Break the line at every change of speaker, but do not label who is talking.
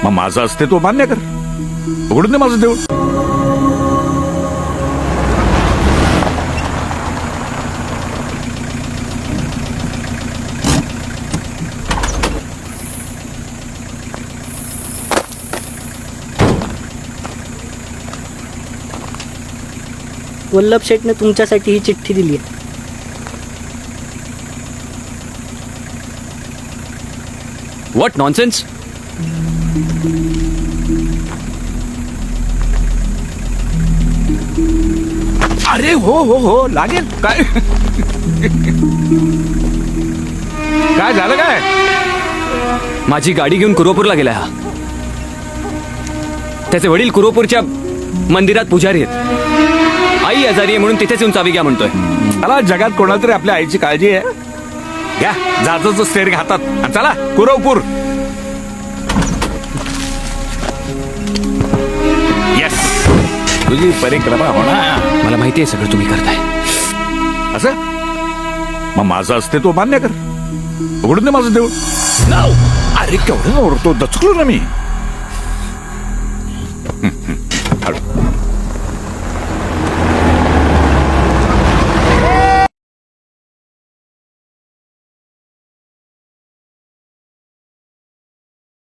मग माझं अस्तित्व मान्य कर, उघडून दे माझं देऊळ.
वल्लभ शेठने तुमच्यासाठी ही चिठ्ठी दिली आहे.
What nonsense.
अरे हो लागेल. काय काय झालं काय?
माझी गाडी घेऊन कुरोपूरला गेला हा. त्याचे वडील कुरोपूरच्या मंदिरात पुजारी आहेत. आई आजारी आहे म्हणून तिथेच येऊन चावी घ्या म्हणतोय.
मला जगात कोणाला तरी आपल्या आईची काळजी आहे. घ्या जाजचं स्टेअरिंग हातात आणि चला कुरवपूर. येस, तुझी परिक्रमा होणार.
मला माहिती आहे सगळं तुम्ही करताय.
असं मग माझं अस्तित्व मान्य कर, उघडून दे माझं देऊळ. अरे केवढं ओरतो, दचकलो ना मी.